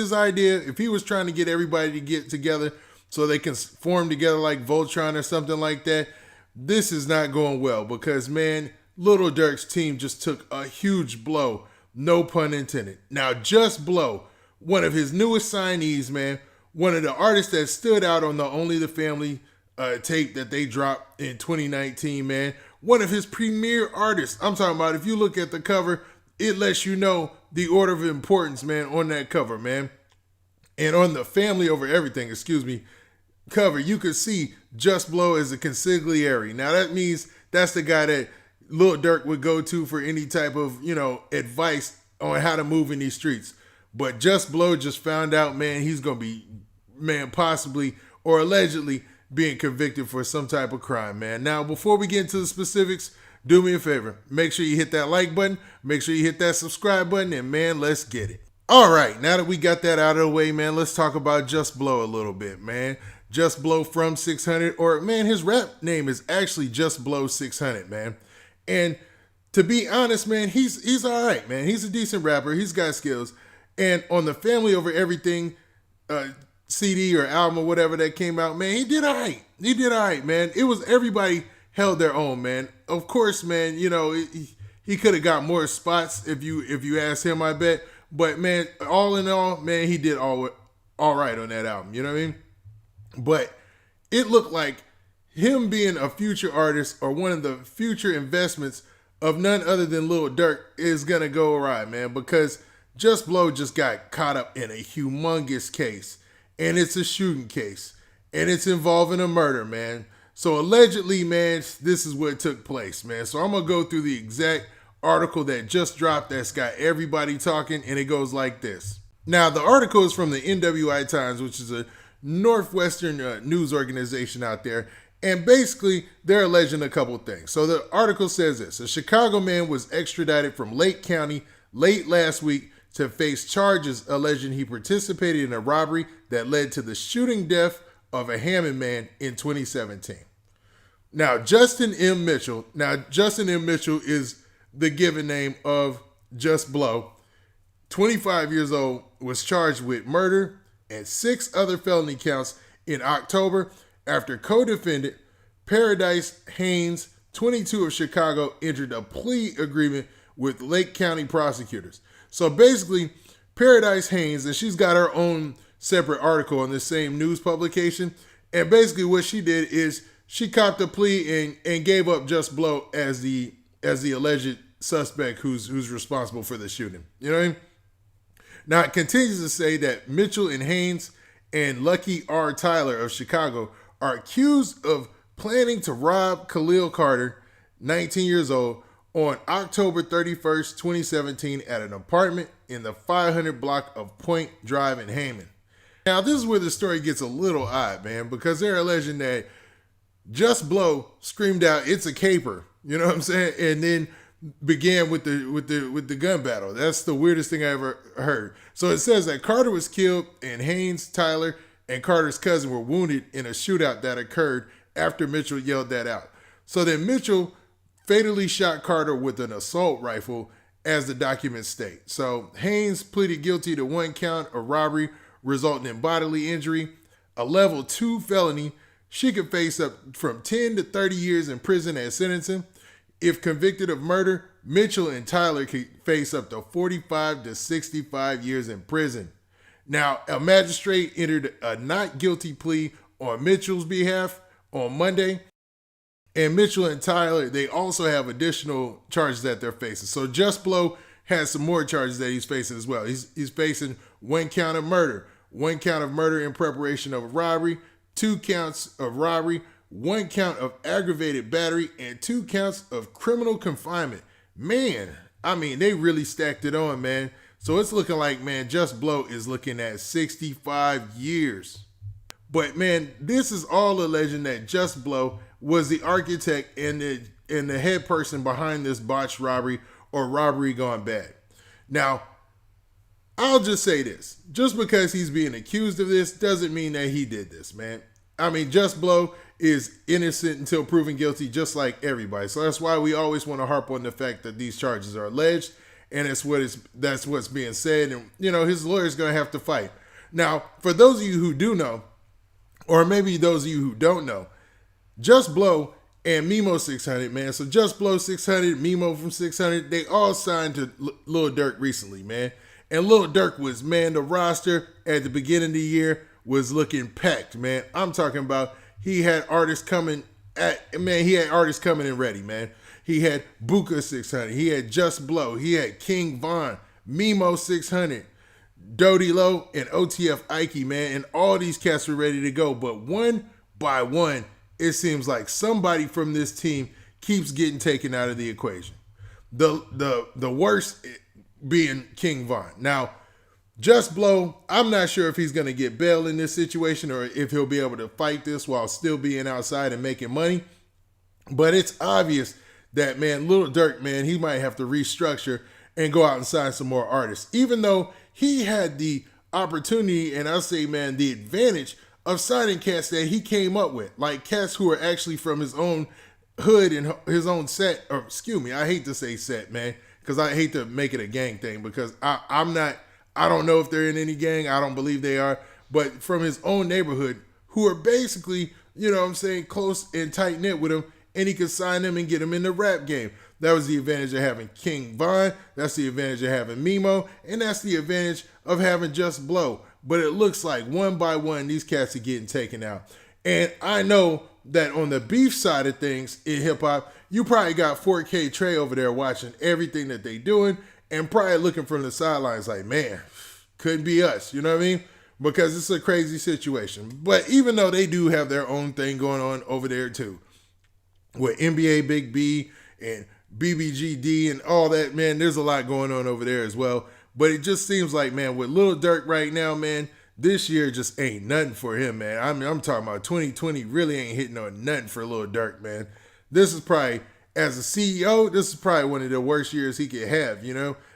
his idea, if he was trying to get everybody to get together so they can form together like Voltron or something like that, this is not going well because, man, Little Durk's team just took a huge blow. No pun intended. Now, Justblow, one of his newest signees, man, one of the artists that stood out on the Only the Family tape that they dropped in 2019, man. One of his premier artists. I'm talking about, if you look at the cover, it lets you know the order of importance, man, on that cover, man. And on the Family Over Everything, cover, you could see Justblow as a consigliere. Now that means that's the guy that Lil Durk would go to for any type of, advice on how to move in these streets. But Justblow just found out, man, he's going to be, man, possibly or allegedly being convicted for some type of crime, man. Now, before we get into the specifics, do me a favor. Make sure you hit that like button. Make sure you hit that subscribe button. And, man, let's get it. All right, now that we got that out of the way, man, let's talk about Justblow a little bit, man. Justblow from 600, or, man, his rap name is actually Justblow600, man. And to be honest, man, he's all right, man. He's a decent rapper. He's got skills. And on the Family Over Everything CD or album or whatever that came out, man, he did all right. He did all right, man. It was everybody held their own, man. Of course, man, he could have got more spots if you asked him, I bet. But, man, all in all, man, he did all right on that album. You know what I mean? But it looked like him being a future artist or one of the future investments of none other than Lil Durk is going to go awry, man, because Justblow just got caught up in a humongous case, and it's a shooting case, and it's involving a murder, man. So allegedly, man, this is what took place, man. So I'm going to go through the exact article that just dropped that's got everybody talking, and it goes like this. Now, the article is from the NWI Times, which is a Northwestern news organization out there. And basically, they're alleging a couple things. So the article says this: a Chicago man was extradited from Lake County late last week to face charges alleging he participated in a robbery that led to the shooting death of a Hammond man in 2017. Now, Justin M. Mitchell is the given name of Justblow, 25 years old, was charged with murder and 6 other felony counts in October after Codefendant Paradise Haynes, 22 of Chicago, entered a plea agreement with Lake County prosecutors. So basically, Paradise Haynes, and she's got her own separate article in the same news publication, and basically what she did is she copped a plea and gave up Justblow as the alleged suspect who's responsible for the shooting. You know what I mean? Now, it continues to say that Mitchell and Haynes and Lucky R. Tyler of Chicago are accused of planning to rob Khalil Carter, 19 years old, on October 31st, 2017 at an apartment in the 500 block of Point Drive in Hammond. Now, this is where the story gets a little odd, man, because they're alleging that Justblow screamed out, "It's a caper," you know what I'm saying? And then began with the gun battle. That's the weirdest thing I ever heard. So it says that Carter was killed and Haynes, Tyler, and Carter's cousin were wounded in a shootout that occurred after Mitchell yelled that out. So then Mitchell fatally shot Carter with an assault rifle, as the documents state. So Haynes pleaded guilty to 1 count of robbery resulting in bodily injury, a level 2 felony. She could face up from 10 to 30 years in prison as sentencing. If convicted of murder, Mitchell and Tyler could face up to 45 to 65 years in prison. Now, a magistrate entered a not guilty plea on Mitchell's behalf on Monday. And Mitchell and Tyler, they also have additional charges that they're facing. So Justblow has some more charges that he's facing as well. He's facing 1 count of murder, 1 count of murder in preparation of a robbery, 2 counts of robbery, 1 count of aggravated battery, and 2 counts of criminal confinement. Man, I mean, they really stacked it on, man. So it's looking like, man, Justblow is looking at 65 years. But, man, this is all alleging that Justblow was the architect and the head person behind this botched robbery or robbery gone bad. Now, I'll just say this. Just because he's being accused of this doesn't mean that he did this, man. I mean, Justblow is innocent until proven guilty, just like everybody. So that's why we always want to harp on the fact that these charges are alleged and that's what's being said, and his lawyer's gonna have to fight. Now, for those of you who do know, or maybe those of you who don't know, Justblow and Mimo600, man. So Justblow600, Mimo from 600, they all signed to Lil Durk recently, man. And Lil Durk was, man, the roster at the beginning of the year was looking packed, man. I'm talking about he had artists coming in ready, man. He had Buka600, he had Justblow, he had King Von, Mimo600, Dodie Low, and OTF Ike, man. And all these cats were ready to go. But one by one, it seems like somebody from this team keeps getting taken out of the equation. The worst being King Von. Now, Justblow, I'm not sure if he's going to get bail in this situation or if he'll be able to fight this while still being outside and making money. But it's obvious that, man, Lil Durk, man, he might have to restructure and go out and sign some more artists. Even though he had the opportunity, and I'll say, man, the advantage of signing cats that he came up with, like cats who are actually from his own hood and his own set, or excuse me, I hate to say set, man, because I hate to make it a gang thing, because I don't know if they're in any gang, I don't believe they are, but from his own neighborhood, who are basically, close and tight-knit with him, and he could sign them and get them in the rap game. That was the advantage of having King Von, that's the advantage of having Mimo, and that's the advantage of having Justblow. But it looks like one by one, these cats are getting taken out. And I know that on the beef side of things in hip-hop, you probably got 4K Trey over there watching everything that they doing and probably looking from the sidelines like, man, couldn't be us, you know what I mean? Because it's a crazy situation. But even though they do have their own thing going on over there too, with NBA Big B and BBGD and all that, man, there's a lot going on over there as well. But it just seems like, man, with Lil Durk right now, man, this year just ain't nothing for him, man. I mean, I'm talking about 2020 really ain't hitting on nothing for Lil Durk, man. This is probably, as a CEO, this is probably one of the worst years he could have,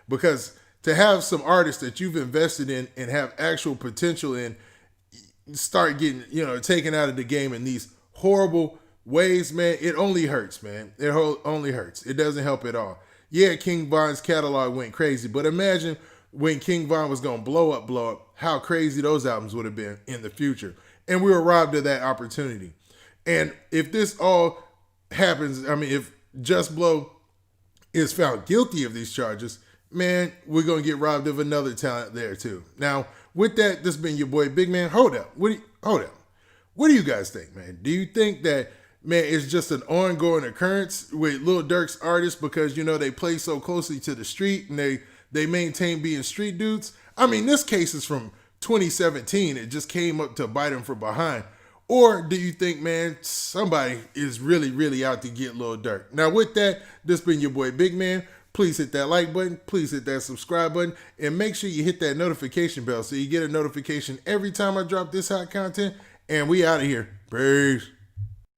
because to have some artists that you've invested in and have actual potential in start getting, taken out of the game in these horrible ways, man, it only hurts, man. It only hurts. It doesn't help at all. Yeah, King Von's catalog went crazy, but imagine when King Von was going to blow up, how crazy those albums would have been in the future. And we were robbed of that opportunity. And if this all happens, I mean, if Justblow is found guilty of these charges, man, we're going to get robbed of another talent there too. Now, with that, this has been your boy Big Man. Hold up. What do you guys think, man? Do you think that, man, it's just an ongoing occurrence with Lil Durk's artists because, they play so closely to the street and they maintain being street dudes? I mean, this case is from 2017. It just came up to bite him from behind. Or do you think, man, somebody is really, really out to get Lil Durk? Now, with that, this has been your boy Big Man. Please hit that like button. Please hit that subscribe button. And make sure you hit that notification bell so you get a notification every time I drop this hot content. And we out of here. Peace.